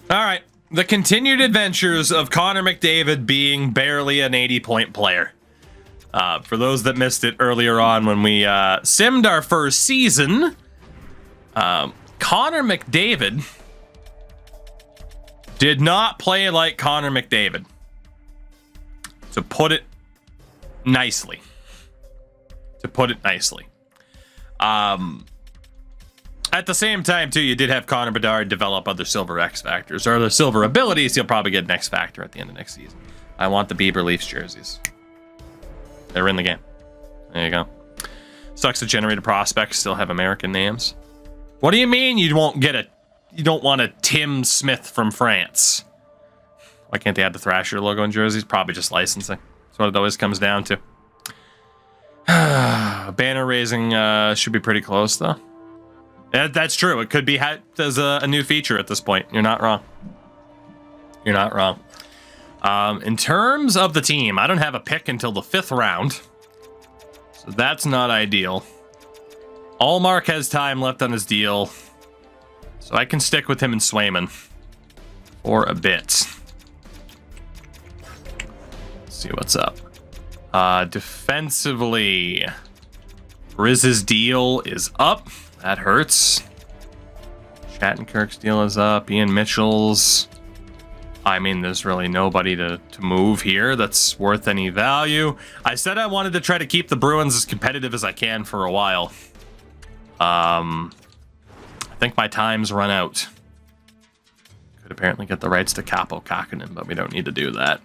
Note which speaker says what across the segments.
Speaker 1: All right. The continued adventures of Connor McDavid being barely an 80-point player. For those that missed it earlier on when we simmed our first season, Connor McDavid did not play like Connor McDavid. To put it nicely. At the same time, too, you did have Connor Bedard develop other silver X factors, or the silver abilities. He'll probably get an X factor at the end of next season. I want the Bieber Leafs jerseys. They're in the game. There you go. Sucks that generated prospects still have American names. What do you mean you don't want a Tim Smith from France? Why can't they add the Thrasher logo in jerseys? Probably just licensing. That's what it always comes down to. Banner raising should be pretty close, though. That's true. It could be as a new feature at this point. You're not wrong. In terms of the team, I don't have a pick until the 5th round. So that's not ideal. Allmark has time left on his deal. So I can stick with him and Swayman for a bit. Let's see what's up. Defensively, Riz's deal is up. That hurts. Shattenkirk's deal is up. Ian Mitchell's. I mean, there's really nobody to move here that's worth any value. I said I wanted to try to keep the Bruins as competitive as I can for a while. I think my time's run out. Could apparently get the rights to Capo Kakkonen, but we don't need to do that.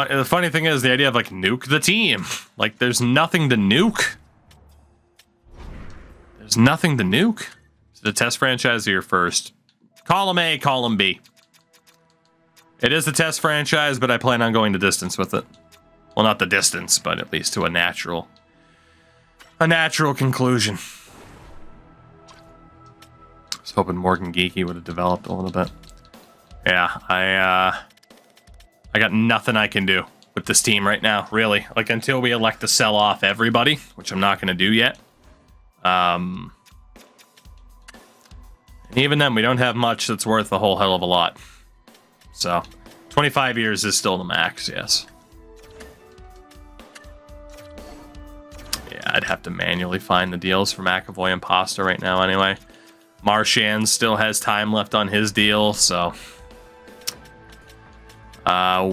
Speaker 1: The funny thing is the idea of like nuke the team. Like there's nothing to nuke. Is the test franchise here first? Column A, column B. It is the test franchise, but I plan on going the distance with it. Well, not the distance, but at least to a natural conclusion. I was hoping Morgan Geeky would have developed a little bit. Yeah, I got nothing I can do with this team right now, really. Like, until we elect to sell off everybody, which I'm not going to do yet. And even then, we don't have much that's worth a whole hell of a lot. So, 25 years is still the max, yes. Yeah, I'd have to manually find the deals for McAvoy and Pasta right now anyway. Marchand still has time left on his deal, so...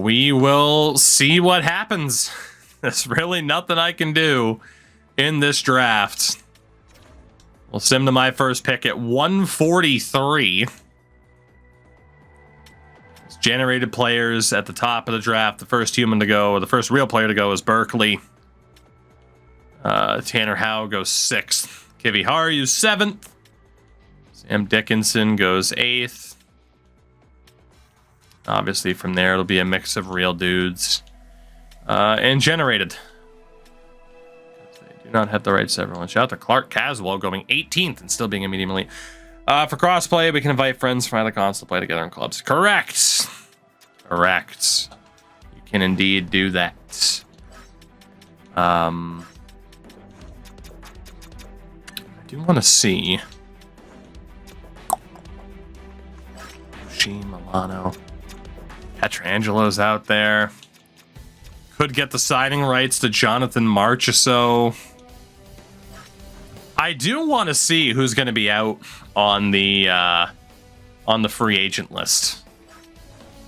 Speaker 1: we will see what happens. There's really nothing I can do in this draft. We'll sim to my first pick at 143. It's generated players at the top of the draft. The first human to go, or the first real player to go, is Berkeley. Tanner Howe goes 6th. Kivi Haru 7th. Sam Dickinson goes 8th. Obviously, from there, it'll be a mix of real dudes and generated. They do not have the rights to everyone. Shout out to Clark Caswell going 18th and still being a medium elite. For crossplay, we can invite friends from either console to play together in clubs. Correct. You can indeed do that. I do want to see Sheen Milano. Petrangelo's out there. Could get the signing rights to Jonathan Marchessault. I do want to see who's going to be out on the free agent list.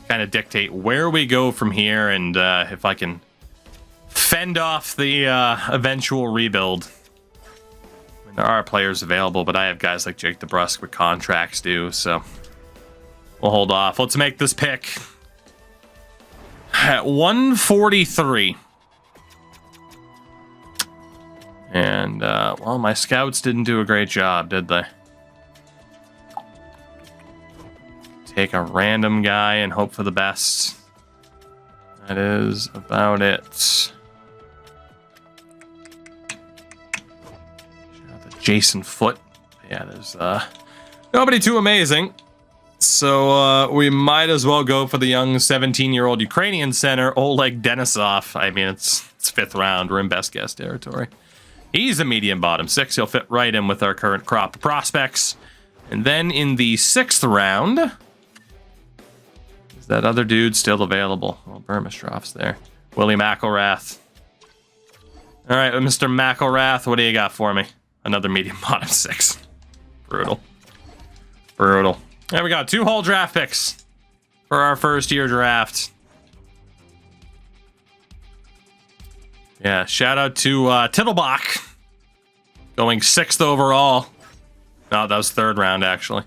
Speaker 1: Kind of dictate where we go from here, and if I can fend off the eventual rebuild. I mean, there are players available, but I have guys like Jake DeBrusk with contracts due, so we'll hold off. Let's make this pick. At 143. And, well, my scouts didn't do a great job, did they? Take a random guy and hope for the best. That is about it. Shout out to Jason Foote. Yeah, there's nobody too amazing. So we might as well go for the young 17-year-old Ukrainian center, Oleg Denisov. I mean, it's 5th round. We're in best guess territory. He's a medium bottom 6. He'll fit right in with our current crop of prospects. And then in the 6th round, is that other dude still available? Well, Burmistrov's there. Willie McElrath. All right, Mr. McElrath, what do you got for me? Another medium bottom 6. Brutal. Brutal. There we go. 2 whole draft picks for our first year draft. Yeah, shout out to Tittlebach going 6th overall. No, that was 3rd round, actually.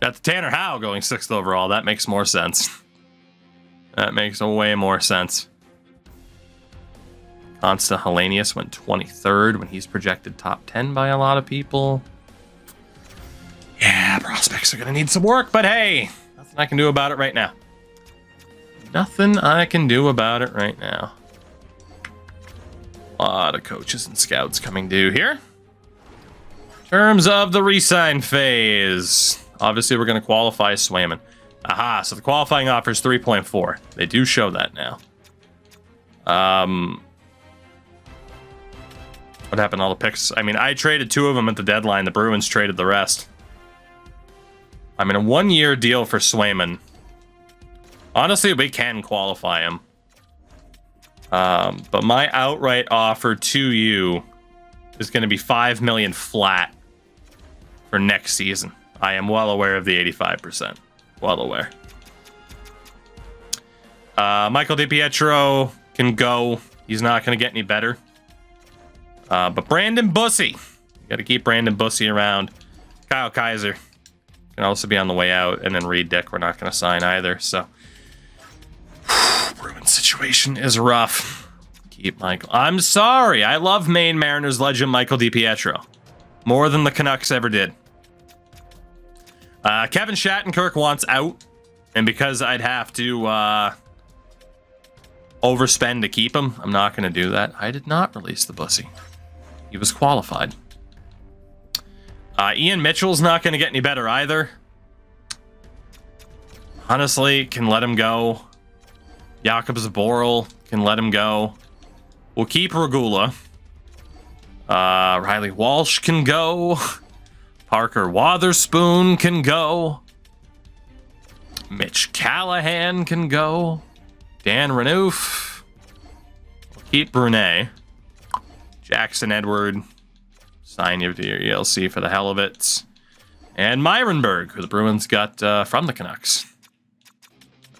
Speaker 1: That's Tanner Howe going 6th overall. That makes more sense. That makes way more sense. Consta Hellenius went 23rd when he's projected top 10 by a lot of people. Yeah, prospects are going to need some work, but hey, nothing I can do about it right now. Nothing I can do about it right now. A lot of coaches and scouts coming due here. In terms of the re-sign phase, obviously we're going to qualify Swayman. Aha, so the qualifying offer is 3.4. They do show that now. What happened to all the picks? I mean, I traded 2 of them at the deadline. The Bruins traded the rest. I mean, a 1-year deal for Swayman. Honestly, we can qualify him. But my outright offer to you is going to be $5 million flat for next season. I am well aware of the 85%. Well aware. Michael DiPietro can go. He's not going to get any better. But Brandon Bussey. You got to keep Brandon Bussey around. Kyle Kaiser can also be on the way out. And then Reed Dick, we're not going to sign either. So, Bruins situation is rough. Keep Michael. I'm sorry. I love Maine Mariners legend Michael DiPietro. More than the Canucks ever did. Kevin Shattenkirk wants out. And because I'd have to overspend to keep him, I'm not going to do that. I did not release the Bussy. He was qualified. Ian Mitchell's not going to get any better either. Honestly, can let him go. Jakob Zaboral can let him go. We'll keep Regula. Riley Walsh can go. Parker Wotherspoon can go. Mitch Callahan can go. Dan Renouf. We'll keep Brunet. Jackson Edward. Sign you to your ELC for the hell of it. And Myronberg, who the Bruins got from the Canucks.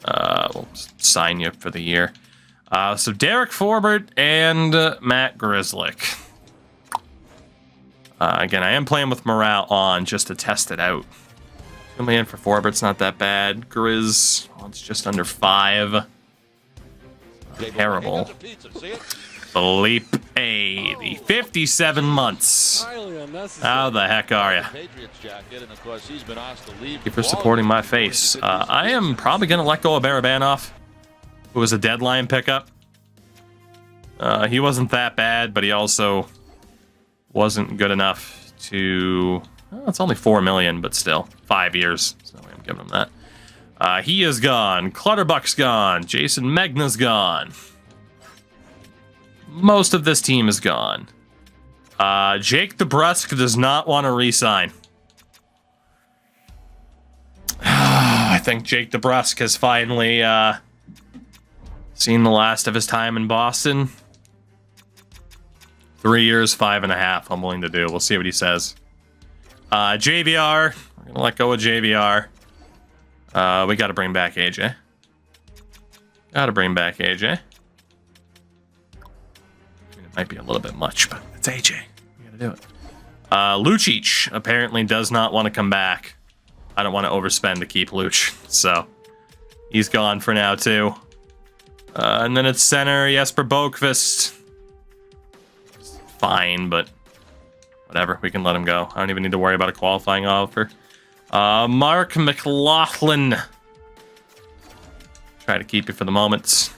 Speaker 1: We'll sign you for the year. So Derek Forbert and Matt Grzelcyk. Again, I am playing with morale on just to test it out. 2 million for Forbert's not that bad. Grizz, well, it's just under 5. Terrible. Felipe, the 57 months. How the heck are you? Thank you for supporting my face. I am probably going to let go of Barabanov, who was a deadline pickup. He wasn't that bad, but he also wasn't good enough to... Well, it's only 4 million, but still. 5 years. So I'm giving him that. He is gone. Clutterbuck's gone. Jason Megna's gone. Most of this team is gone. Jake DeBrusk does not want to re-sign. I think Jake DeBrusk has finally seen the last of his time in Boston. 3 years, 5.5. I'm willing to do. We'll see what he says. JVR. We're going to let go of JVR. We got to bring back AJ. Got to bring back AJ. It might be a little bit much, but it's AJ. We got to do it. Lucic apparently does not want to come back. I don't want to overspend to keep Luch. So he's gone for now, too. And then it's center Jesper Boqvist. Fine, but whatever. We can let him go. I don't even need to worry about a qualifying offer. Mark McLaughlin. Try to keep you for the moment.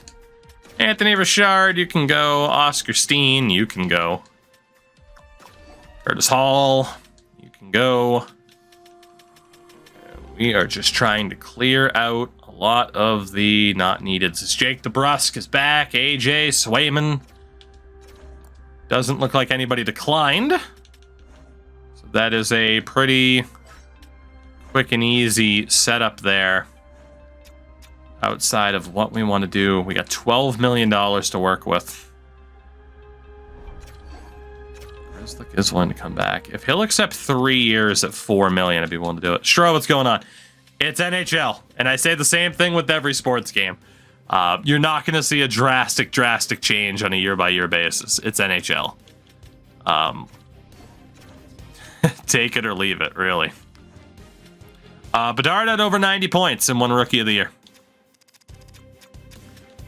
Speaker 1: Anthony Richard, you can go. Oscar Steen, you can go. Curtis Hall, you can go. We are just trying to clear out a lot of the not needed. Jake DeBrusk is back. AJ Swayman. Doesn't look like anybody declined. So that is a pretty quick and easy setup there. Outside of what we want to do, we got $12 million to work with. Grizzlick is willing to come back. If he'll accept 3 years at $4 million, I'd be willing to do it. Stro, what's going on? It's NHL, and I say the same thing with every sports game. You're not going to see a drastic change on a year-by-year basis. It's NHL. Take it or leave it, really. Bedard had over 90 points and won Rookie of the Year.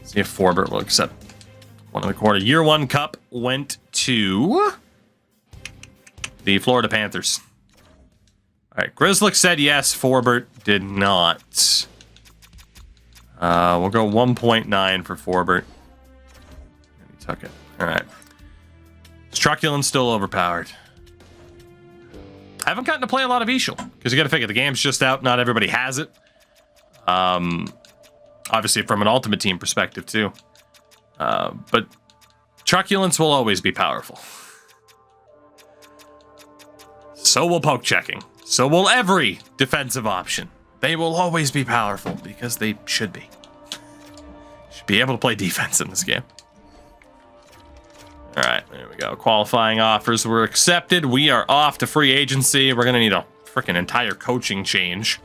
Speaker 1: See if Forbert will accept 1.25. Year 1 cup went to the Florida Panthers. All right, Grizzlick said yes. Forbert did not. We'll go 1.9 for Forbert. He took it. All right. Struculent's still overpowered. I haven't gotten to play a lot of Ishal because you got to figure the game's just out. Not everybody has it. Obviously, from an Ultimate Team perspective, too. But Truculence will always be powerful. So will poke checking. So will every defensive option. They will always be powerful because they should be. Should be able to play defense in this game. All right, there we go. Qualifying offers were accepted. We are off to free agency. We're going to need a freaking entire coaching change.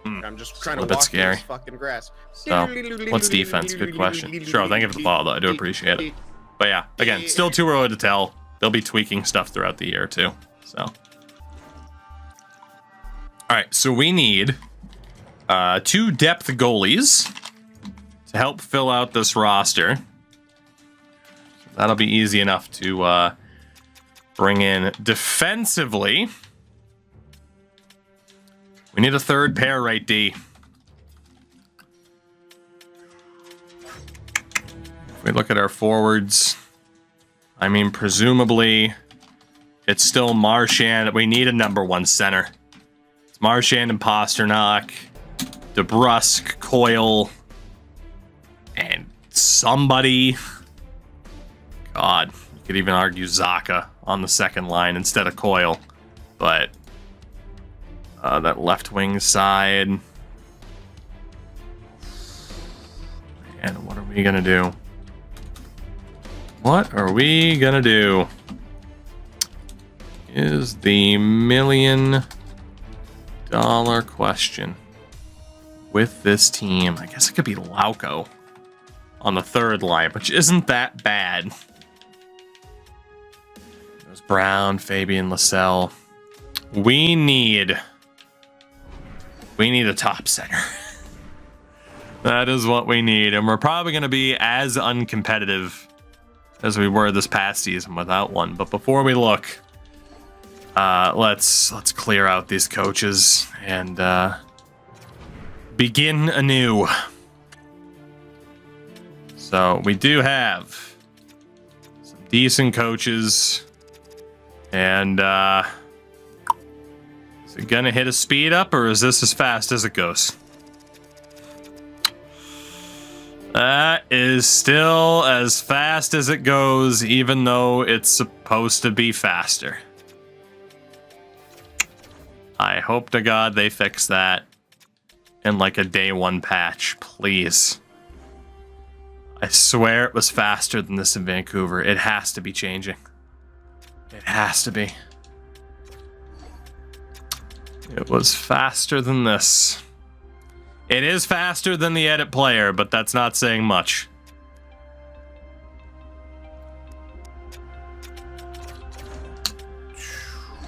Speaker 2: I'm just trying to
Speaker 1: walk
Speaker 2: through this fucking grass.
Speaker 1: So, what's defense? Good question. Sure, thank you for the follow, though. I do appreciate it. But yeah, again, still too early to tell. They'll be tweaking stuff throughout the year, too. So, all right, so we need 2 depth goalies to help fill out this roster. That'll be easy enough to bring in defensively. We need a 3rd pair right D. If we look at our forwards, I mean, presumably it's still Marchand. We need a number 1 center. It's Marchand and Pasternak, DeBrusk, Coyle, and somebody. God, you could even argue Zaka on the 2nd line instead of Coyle. But that left wing side. And what are we going to do? What are we going to do? Is the $1 million question with this team. I guess it could be Lauco on the 3rd line, which isn't that bad. There's Brown, Fabian, Lassell. We need a top center. That is what we need, and we're probably going to be as uncompetitive as we were this past season without one. But before we look, let's clear out these coaches and begin anew. So we do have some decent coaches, and is it gonna hit a speed up, or is this as fast as it goes? That is still as fast as it goes, even though it's supposed to be faster. I hope to God they fix that in like a day 1 patch, please. I swear it was faster than this in Vancouver. It has to be changing. It has to be. It was faster than this. It is faster than the edit player, but that's not saying much.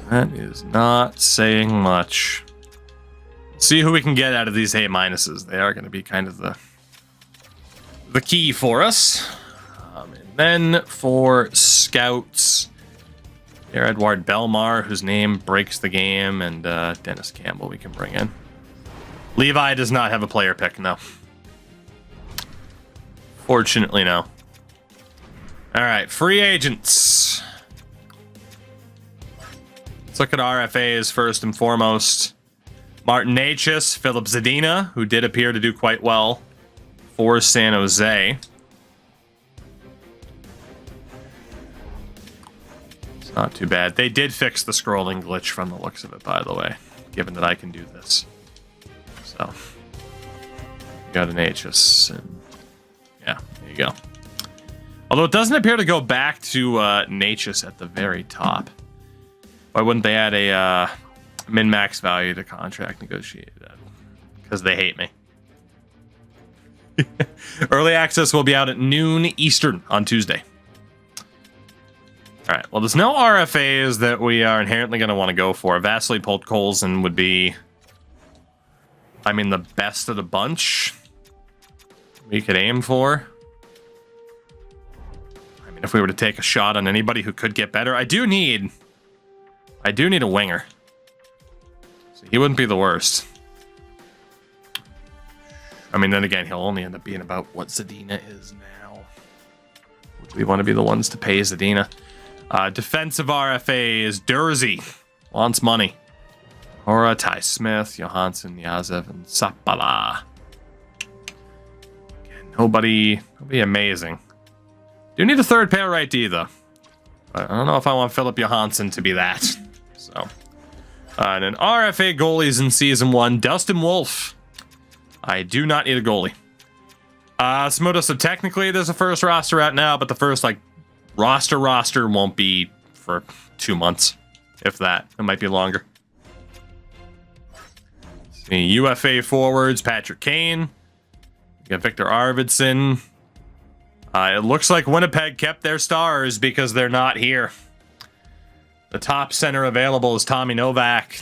Speaker 1: That is not saying much. See who we can get out of these A minuses. They are going to be kind of the key for us. And then for scouts, Edward Belmar, whose name breaks the game, and Dennis Campbell we can bring in. Levi does not have a player pick, no. Fortunately, no. All right, free agents. Let's look at RFAs first and foremost. Martin Necas, Philip Zadina, who did appear to do quite well for San Jose. It's not too bad. They did fix the scrolling glitch from the looks of it, by the way, given that I can do this. So you got an Aegis, and yeah, there you go. Although it doesn't appear to go back to Aegis at the very top. Why wouldn't they add a min-max value to contract negotiated? Because they hate me. Early access will be out at noon Eastern on Tuesday. All right. Well, there's no RFAs that we are inherently going to want to go for. Vasily Podkolzin would be, I mean, the best of the bunch we could aim for. I mean, if we were to take a shot on anybody who could get better, I do need a winger. So he wouldn't be the worst. I mean, then again, he'll only end up being about what Zadina is now. Would we want to be the ones to pay Zadina? Defensive RFA is Dursey. Wants money. Hora, Ty Smith, Johansson, Yazev, and Sapala. Again, nobody amazing. Do need a third pair right D, though. But I don't know if I want Philip Johansson to be that. So, and then RFA goalies in Season 1. Dustin Wolf. I do not need a goalie. So technically there's a first roster out now, but the first, like, roster won't be for 2 months. If that. It might be longer. See, UFA forwards, Patrick Kane. You got Victor Arvidsson. It looks like Winnipeg kept their stars because they're not here. The top center available is Tommy Novak,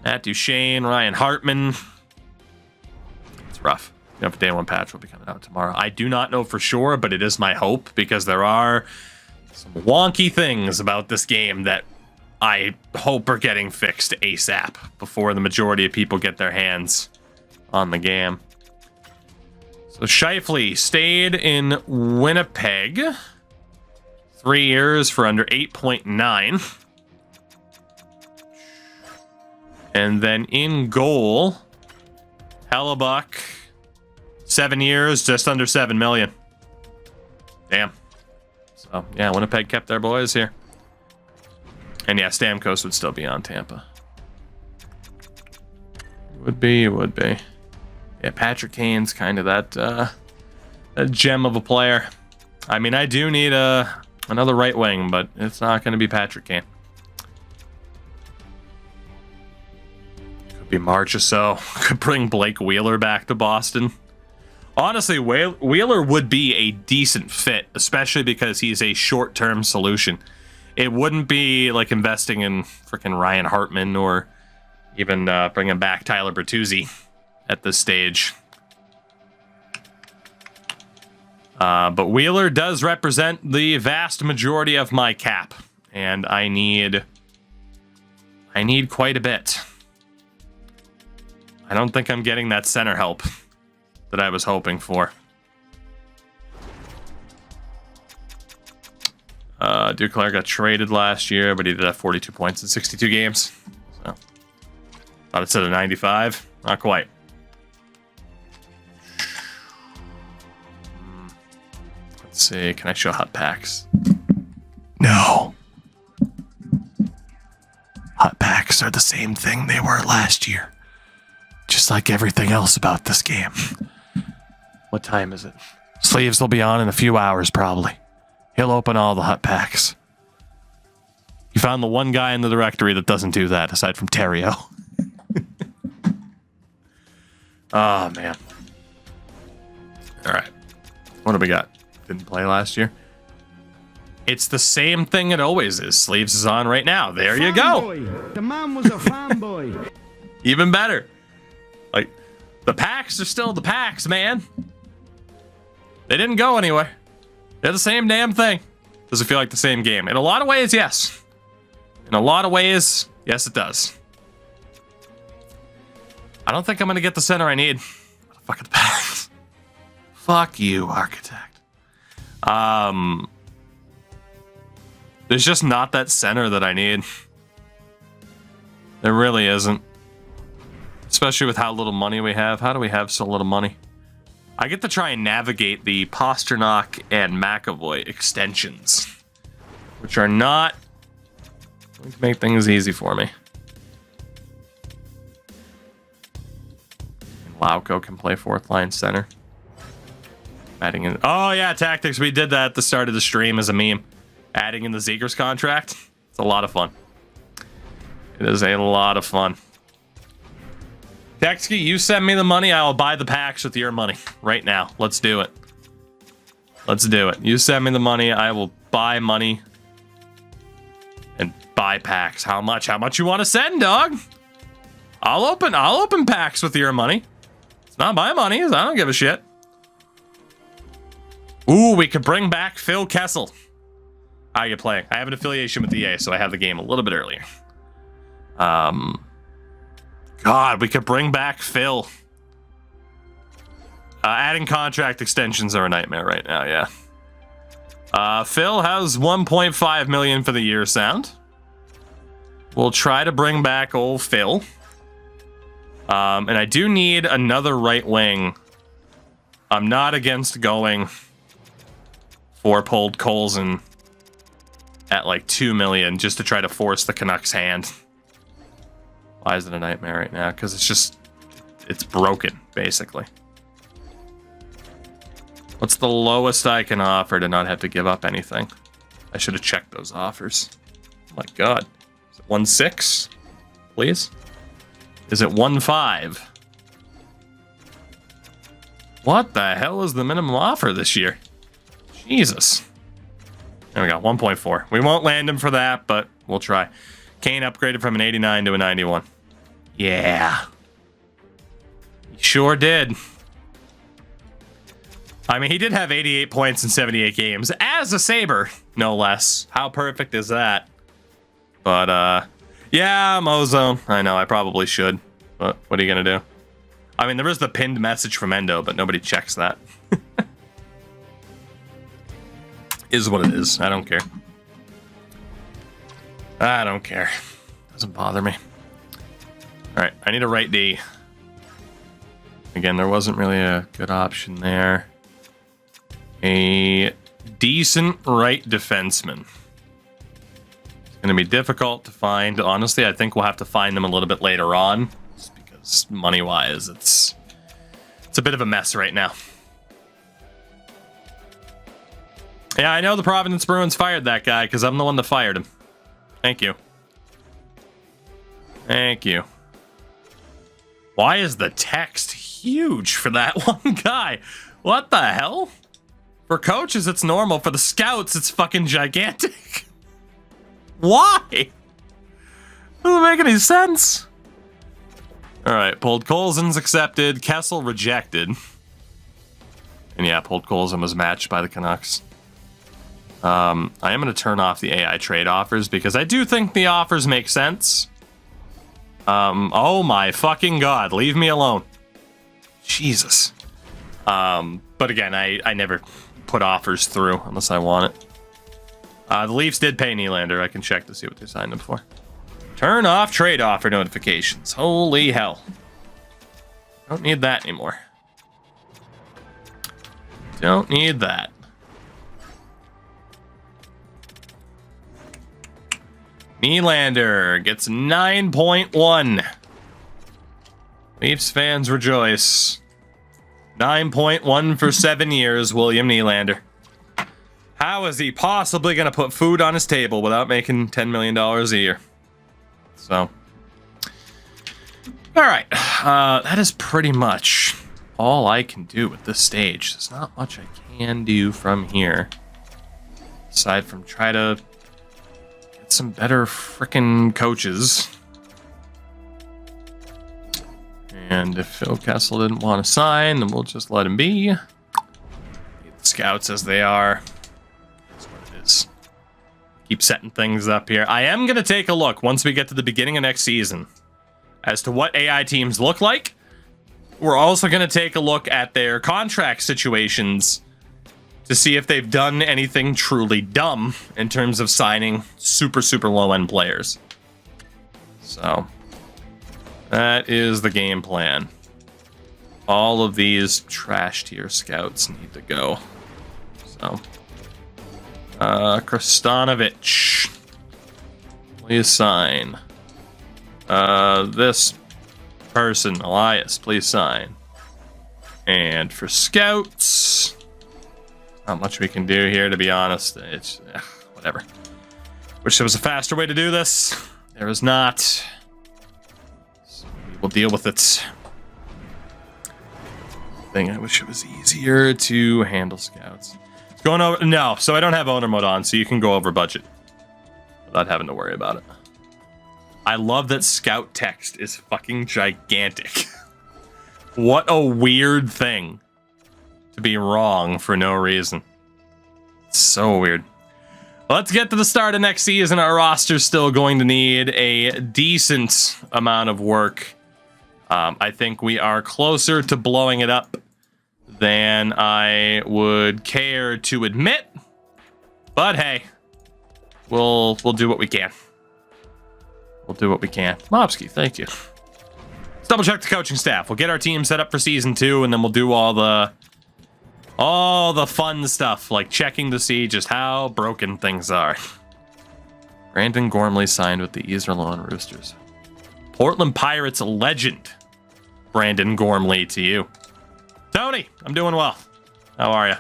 Speaker 1: Matt Duchene, Ryan Hartman. It's rough. You know, Day One patch will be coming out tomorrow. I do not know for sure, but it is my hope because there are some wonky things about this game that I hope are getting fixed ASAP before the majority of people get their hands on the game. So Scheifele stayed in Winnipeg 3 years for under 8.9. And then in goal, Hellebuck, 7 years, just under 7 million. Damn. So yeah, Winnipeg kept their boys here. And yeah, Stamkos would still be on Tampa. Would be. Yeah, Patrick Kane's kind of that gem of a player. I mean, I do need another right wing, but it's not going to be Patrick Kane. Could be March or so. Could bring Blake Wheeler back to Boston. Honestly, Wheeler would be a decent fit, especially because he's a short-term solution. It wouldn't be like investing in freaking Ryan Hartman or even bringing back Tyler Bertuzzi at this stage. But Wheeler does represent the vast majority of my cap, and I need quite a bit. I don't think I'm getting that center help that I was hoping for. Duclair got traded last year, but he did have 42 points in 62 games. So, thought it said a 95. Not quite. Let's see. Can I show hot packs? No. Hot packs are the same thing they were last year. Just like everything else about this game. What time is it? Sleeves will be on in a few hours, probably. He'll open all the hot packs. You found the one guy in the directory that doesn't do that, aside from Terrio. Oh, man. All right. What do we got? Didn't play last year. It's the same thing it always is. Sleeves is on right now. There you go.
Speaker 3: The man was a fanboy.
Speaker 1: Even better. Like, the packs are still the packs, man. They didn't go anywhere. They're the same damn thing. Does it feel like the same game? In a lot of ways, yes. In a lot of ways, yes, it does. I don't think I'm going to get the center I need. Fuck the packs. Fuck you, Architect. There's just not that center that I need. There really isn't. Especially with how little money we have. How do we have so little money? I get to try and navigate the Pasternak and McAvoy extensions, which are not going to make things easy for me. Lauco can play fourth line center. Adding in. Oh, yeah, tactics. We did that at the start of the stream as a meme. Adding in the Zegers contract. It's a lot of fun. It is a lot of fun. Dexky, you send me the money. I will buy the packs with your money right now. Let's do it. Let's do it. You send me the money. I will buy money and buy packs. How much? How much you want to send, dog? I'll open packs with your money. It's not my money. I don't give a shit. Ooh, we could bring back Phil Kessel. How are you playing? I have an affiliation with EA, so I have the game a little bit earlier. God, we could bring back Phil. Adding contract extensions are a nightmare right now, yeah. Phil has 1.5 million for the year sound. We'll try to bring back old Phil. And I do need another right wing. I'm not against going for pulled Colson at like 2 million just to try to force the Canucks' hand. Why is it a nightmare right now? Because it's broken, basically. What's the lowest I can offer to not have to give up anything? I should have checked those offers. Oh my God. Is it 1.6? Please? Is it 1.5? What the hell is the minimum offer this year? Jesus. There we go, 1.4. We won't land him for that, but we'll try. Kane upgraded from an 89 to a 91. Yeah. He sure did. I mean, he did have 88 points in 78 games as a Sabre, no less. How perfect is that? But, yeah, Mozo. I know, I probably should. But what are you going to do? I mean, there is the pinned message from Endo, but nobody checks that. Is what it is. I don't care. I don't care. Doesn't bother me. Alright, I need a right D. Again, there wasn't really a good option there. A decent right defenseman. It's going to be difficult to find. Honestly, I think we'll have to find them a little bit later on. Just because money-wise, it's a bit of a mess right now. Yeah, I know the Providence Bruins fired that guy because I'm the one that fired him. Thank you. Thank you. Why is the text huge for that one guy? What the hell? For coaches, it's normal. For the scouts, it's fucking gigantic. Why? Doesn't make any sense. All right, pulled Colson's accepted. Kessel rejected. And yeah, pulled Colson was matched by the Canucks. I am going to turn off the AI trade offers because I do think the offers make sense. Oh my fucking God, leave me alone. Jesus. But again, I never put offers through unless I want it. The Leafs did pay Nylander. I can check to see what they signed him for. Turn off trade offer notifications. Holy hell. Don't need that anymore. Don't need that. Nylander gets 9.1. Leafs fans rejoice. 9.1 for 7 years, William Nylander. How is he possibly going to put food on his table without making $10 million a year? So. Alright. That is pretty much all I can do at this stage. There's not much I can do from here. Aside from try to some better frickin' coaches. And if Phil Kessel didn't want to sign, then we'll just let him be. Leave the scouts as they are. That's what it is. Keep setting things up here. I am going to take a look once we get to the beginning of next season as to what AI teams look like. We're also going to take a look at their contract situations to see if they've done anything truly dumb in terms of signing super, super low-end players. So, that is the game plan. All of these trash tier scouts need to go. So, Kristanovich, please sign. This person, Elias, please sign. And for scouts, not much we can do here, to be honest. It's whatever. Wish there was a faster way to do this. There is not. So we'll deal with it. I wish it was easier to handle scouts. It's going over. No, so I don't have owner mode on, so you can go over budget without having to worry about it. I love that scout text is fucking gigantic. What a weird thing to be wrong for no reason. It's so weird. Let's get to the start of next season. Our roster's still going to need a decent amount of work. I think we are closer to blowing it up than I would care to admit. But hey, we'll do what we can. We'll do what we can. Mobsky, thank you. Let's double check the coaching staff. We'll get our team set up for season 2, and then we'll do all the fun stuff, like checking to see just how broken things are. Brandon Gormley signed with the Iserlohn Roosters. Portland Pirates legend. Brandon Gormley to you. Tony, I'm doing well. How are you?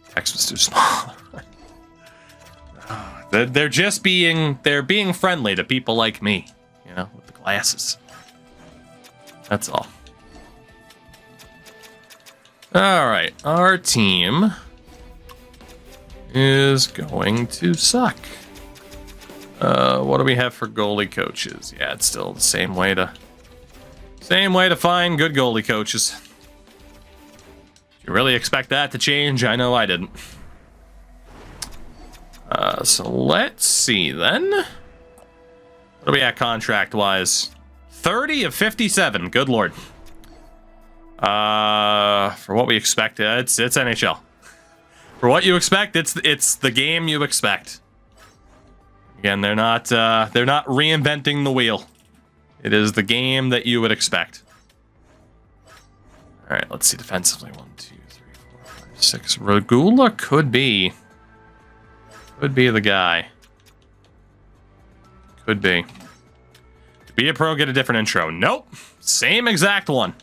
Speaker 1: Text was too small. They're just being friendly to people like me, you know, with the glasses. That's all. All right, our team is going to suck. What do we have for goalie coaches? Yeah, it's still the same way to find good goalie coaches. You really expect that to change? I know I didn't. So let's see then. What are we at contract-wise? 30 of 57. Good lord. For what we expect, it's NHL. For what you expect, it's the game you expect. Again, they're not reinventing the wheel. It is the game that you would expect. All right, let's see defensively. 1, 2, 3, 4, 5, 6. Regula could be the guy. Could be. Be a pro, get a different intro. Nope. Same exact one.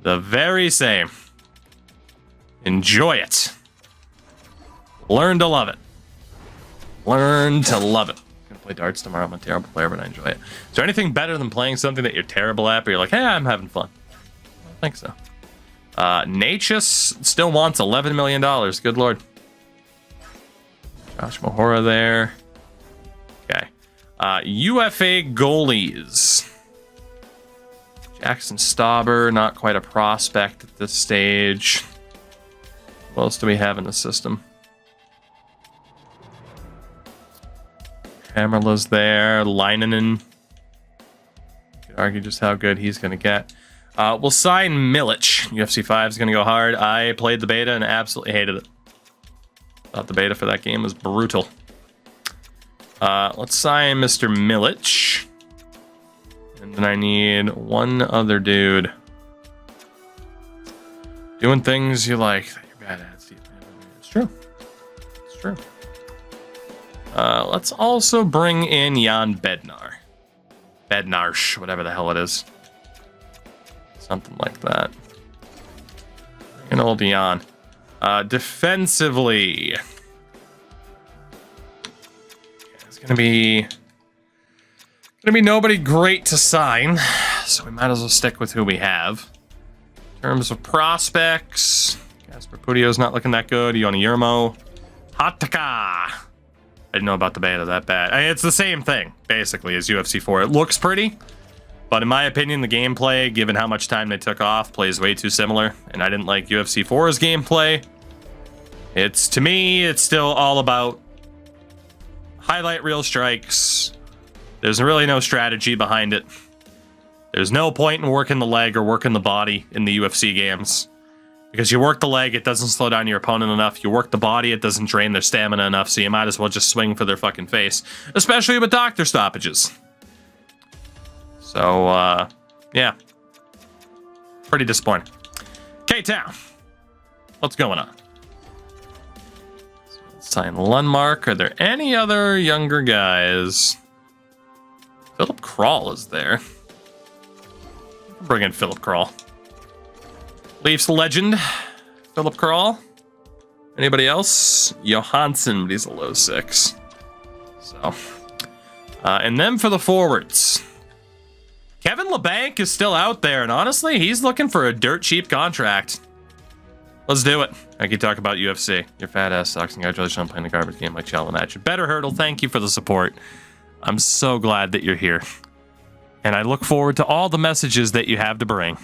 Speaker 1: The very same. Enjoy it. Learn to love it. Learn to love it. I'm gonna play darts tomorrow. I'm a terrible player, but I enjoy it. Is there anything better than playing something that you're terrible at, but you're like, hey, I'm having fun? I don't think so. Natchez still wants $11 million. Good lord. Josh Mahora there. Okay. UFA goalies. Jackson Stauber, not quite a prospect at this stage. What else do we have in the system? Hammerla's there. Leinonen. You could argue just how good he's going to get. We'll sign Milic. UFC 5 is going to go hard. I played the beta and absolutely hated it. Thought the beta for that game was brutal. Let's sign Mr. Milic. And then I need one other dude. Doing things you like that you're bad at, Steve. It's true. It's true. Let's also bring in Jan Bednar. Bednarsh, whatever the hell it is. Something like that. An old Jan. Defensively. It's gonna be nobody great to sign, so we might as well stick with who we have. In terms of prospects, Casper Pudio's not looking that good. Yoni Yermo. Hataka. I didn't know about the beta that bad. I mean, it's the same thing, basically, as UFC 4. It looks pretty, but in my opinion, the gameplay, given how much time they took off, plays way too similar, and I didn't like UFC 4's gameplay. To me, it's still all about highlight reel strikes. There's really no strategy behind it. There's no point in working the leg or working the body in the UFC games. Because you work the leg, it doesn't slow down your opponent enough. You work the body, it doesn't drain their stamina enough, so you might as well just swing for their fucking face. Especially with doctor stoppages. So, yeah. Pretty disappointing. K-Town. What's going on? Let's sign Lundmark. Are there any other younger guys? Philip Kral is there. Bring in Philip Kral. Leafs legend, Philip Kral. Anybody else? Johansson, but he's a low 6. So, and then for the forwards, Kevin LeBanc is still out there, and honestly, he's looking for a dirt cheap contract. Let's do it. I can talk about UFC. Your fat ass sucks. Congratulations on playing the garbage game like Challenge Match. Better Hurdle, thank you for the support. I'm so glad that you're here. And I look forward to all the messages that you have to bring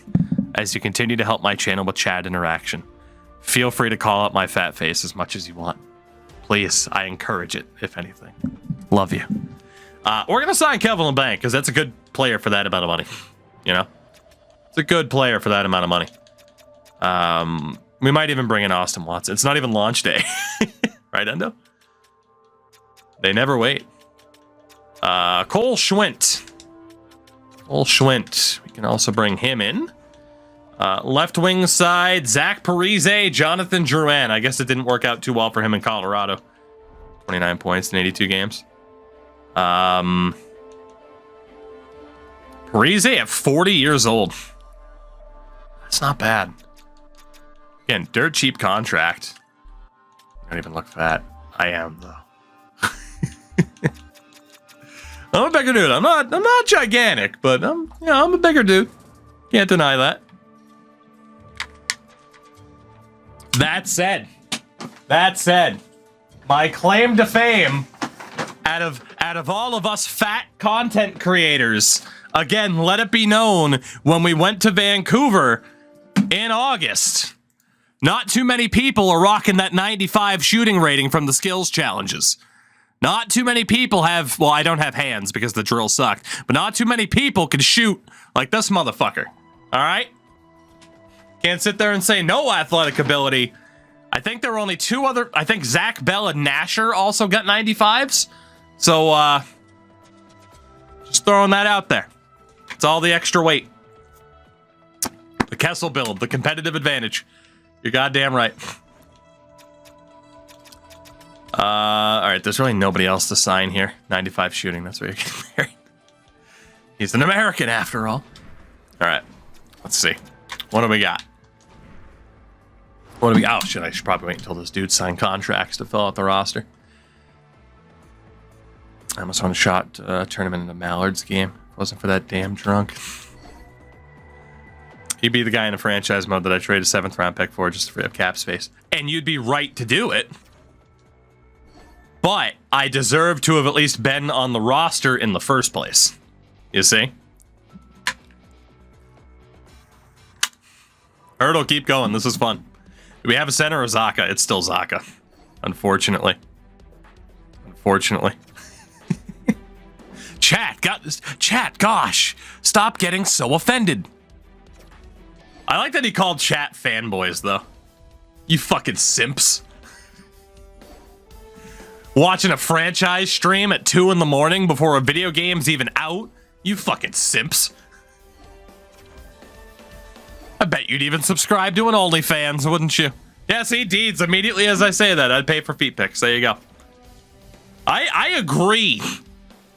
Speaker 1: as you continue to help my channel with chat interaction. Feel free to call out my fat face as much as you want. Please, I encourage it, if anything. Love you. We're going to sign Kevin LeBanc because that's a good player for that amount of money. You know? It's a good player for that amount of money. We might even bring in Austin Watson. It's not even launch day. Right, Endo? They never wait. Cole Schwint. Cole Schwint. We can also bring him in. Left wing side, Zach Parise, Jonathan Drouin. I guess it didn't work out too well for him in Colorado. 29 points in 82 games. Parise at 40 years old. That's not bad. Again, dirt cheap contract. I don't even look fat. I am, though. I'm a bigger dude. I'm not gigantic, but I'm a bigger dude. Can't deny that. That said, my claim to fame out of all of us fat content creators, again, let it be known, when we went to Vancouver in August, not too many people are rocking that 95 shooting rating from the skills challenges. Not too many people have, well, I don't have hands because the drill sucked, but not too many people can shoot like this motherfucker. All right? Can't sit there and say no athletic ability. I think there were only two other, I think Zach Bell and Nasher also got 95s. So, just throwing that out there. It's all the extra weight. The Kessel build, the competitive advantage. You're goddamn right. All right, there's really nobody else to sign here. 95 shooting, that's where you're getting married. He's an American after all. All right, let's see. What do we got? Oh, shit, I should probably wait until this dude signed contracts to fill out the roster. I almost want to turn him into Mallard's game. If it wasn't for that damn drunk. He'd be the guy in a franchise mode that I traded a 7th round pick for just to free up cap space. And you'd be right to do it. But I deserve to have at least been on the roster in the first place. You see? Hurdle, keep going. This is fun. Do we have a center or Zaka? It's still Zaka. Unfortunately. Chat, gosh. Stop getting so offended. I like that he called chat fanboys, though. You fucking simps. Watching a franchise stream at 2 in the morning before a video game's even out? You fucking simps. I bet you'd even subscribe to an OnlyFans, wouldn't you? Yeah, see, deeds. Immediately as I say that, I'd pay for feet pics. There you go. I agree.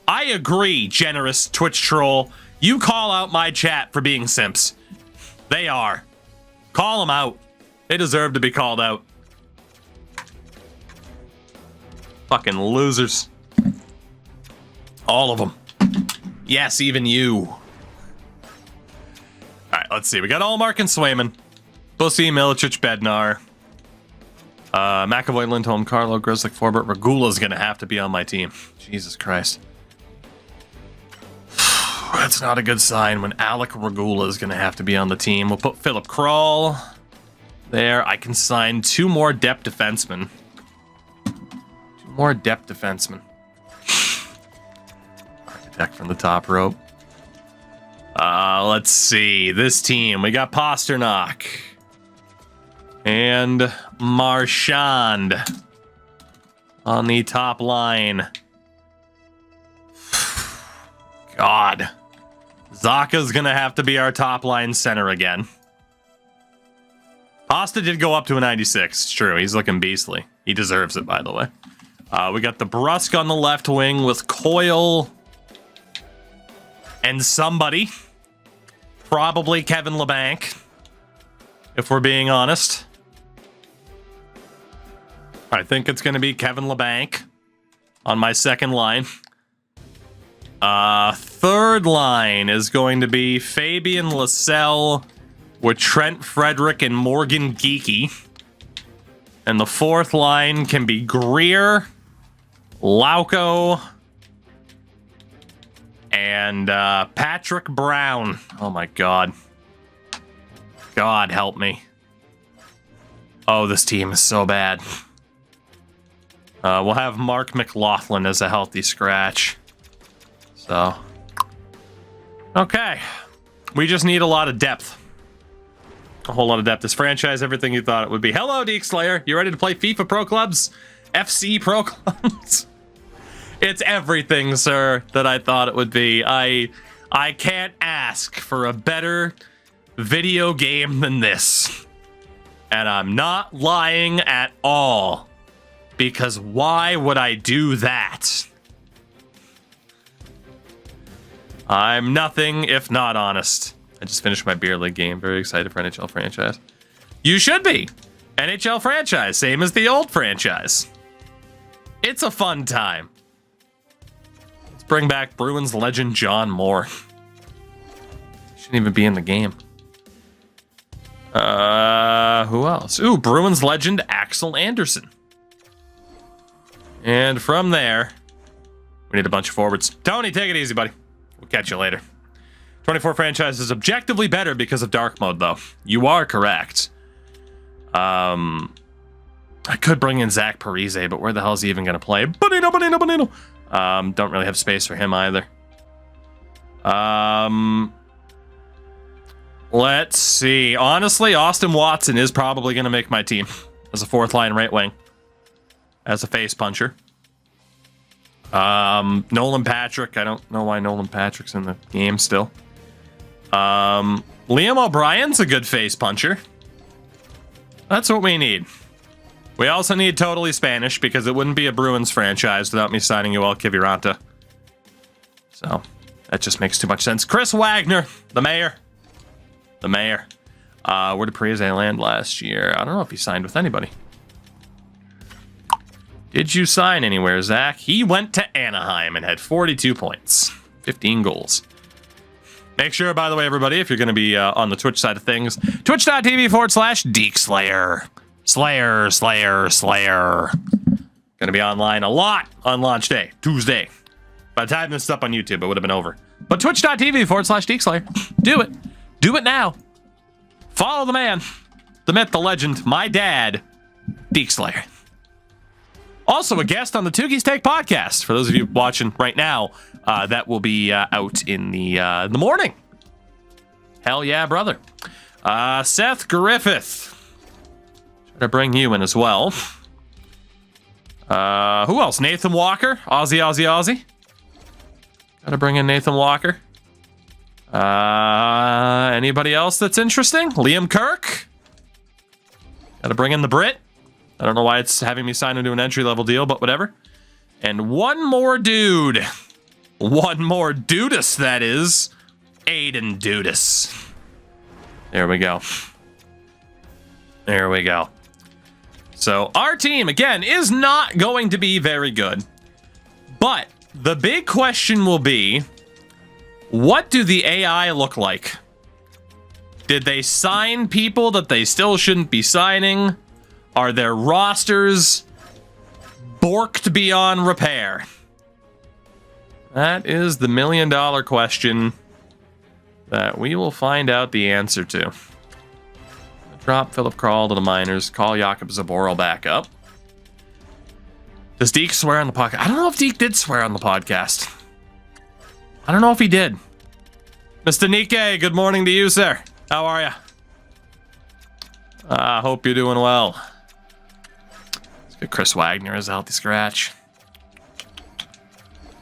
Speaker 1: I agree, generous Twitch troll. You call out my chat for being simps. They are. Call them out. They deserve to be called out. Fucking losers. All of them. Yes, even you. Alright, let's see. We got Allmark and Swayman. Bussy, Milicic, Bednar. McAvoy, Lindholm, Carlo, Grzelcyk, Forbert. Regula's gonna have to be on my team. Jesus Christ. That's not a good sign when Alec Regula is gonna have to be on the team. We'll put Philip Kral there. I can sign 2 more depth defensemen. 2 more depth defensemen. Architect from the top rope. Let's see. This team. We got Pasternak. And Marchand. On the top line. God. Zaka's gonna have to be our top line center again. Pasta did go up to a 96. It's true. He's looking beastly. He deserves it, by the way. We got the Brusque on the left wing with Coyle and somebody. Probably Kevin LeBanc, if we're being honest. I think it's going to be Kevin LeBanc on my second line. Third line is going to be Fabian Lysell with Trent Frederick and Morgan Geekie. And the fourth line can be Greer, Lauko, and Patrick Brown. Oh my God. God help me. Oh, this team is so bad. We'll have Mark McLaughlin as a healthy scratch. So, okay. We just need a lot of depth. A whole lot of depth. This franchise, everything you thought it would be. Hello, Deke Slayer. You ready to play FIFA Pro Clubs? FC Pro Clubs? It's everything, sir, that I thought it would be. I can't ask for a better video game than this. And I'm not lying at all. Because why would I do that? I'm nothing if not honest. I just finished my beer league game. Very excited for NHL franchise. You should be. NHL franchise, same as the old franchise. It's a fun time. Let's bring back Bruins legend John Moore. Shouldn't even be in the game. Who else? Ooh, Bruins legend Axel Anderson. And from there, we need a bunch of forwards. Tony, take it easy, buddy. We'll catch you later. 24 franchise is objectively better because of dark mode, though. You are correct. I could bring in Zach Parise, but where the hell is he even going to play? Bonino. Don't really have space for him either. Let's see. Honestly, Austin Watson is probably going to make my team as a fourth line right wing. As a face puncher. Nolan Patrick. I don't know why Nolan Patrick's in the game still. Liam O'Brien's a good face puncher. That's what we need. We also need totally Spanish because it wouldn't be a Bruins franchise without me signing Yoel Kiviranta. So that just makes too much sense. Chris Wagner, the mayor. Where did Parise land last year? I don't know if he signed with anybody. Did you sign anywhere, Zach? He went to Anaheim and had 42 points. 15 goals. Make sure, by the way, everybody, if you're going to be on the Twitch side of things, twitch.tv/DeekSlayer. Slayer. Going to be online a lot on launch day, Tuesday. By the time this is up on YouTube, it would have been over. But twitch.tv/DeekSlayer. Do it. Do it now. Follow the man, the myth, the legend, my dad, Deke Slayer. Also a guest on the Toogies Take podcast. For those of you watching right now, that will be out in the morning. Hell yeah, brother. Seth Griffith. Try to bring you in as well. Who else? Nathan Walker. Aussie. Gotta bring in Nathan Walker. Anybody else that's interesting? Liam Kirk. Gotta bring in the Brit. I don't know why it's having me sign into an entry-level deal, but whatever. And one more dude. One more Dudas, that is. Aiden Dudas. There we go. There we go. So our team, again, is not going to be very good. But the big question will be, what do the AI look like? Did they sign people that they still shouldn't be signing? Are their rosters borked beyond repair? That is the million-dollar question that we will find out the answer to. Drop Philip Krall to the minors. Call Jakob Zaboral back up. Does Deke swear on the podcast? I don't know if Deke did swear on the podcast. I don't know if he did. Mr. Nike, good morning to you, sir. How are you? I hope you're doing well. Let's get Chris Wagner as a healthy scratch.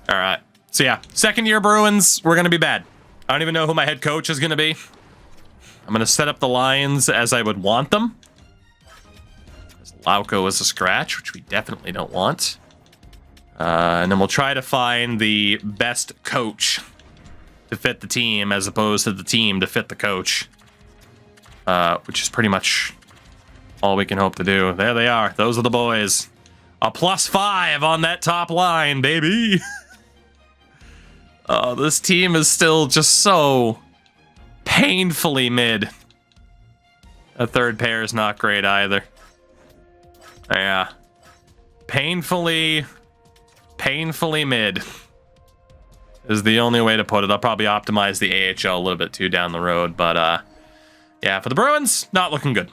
Speaker 1: All right. So yeah, second year Bruins, we're going to be bad. I don't even know who my head coach is going to be. I'm going to set up the lines as I would want them. Lauko is a scratch, which we definitely don't want. And then we'll try to find the best coach to fit the team as opposed to the team to fit the coach. Which is pretty much all we can hope to do. There they are. Those are the boys. A +5 on that top line, baby. This team is still just so painfully mid. A third pair is not great either. Yeah. Painfully mid is the only way to put it. I'll probably optimize the AHL a little bit too down the road, but yeah, for the Bruins, not looking good.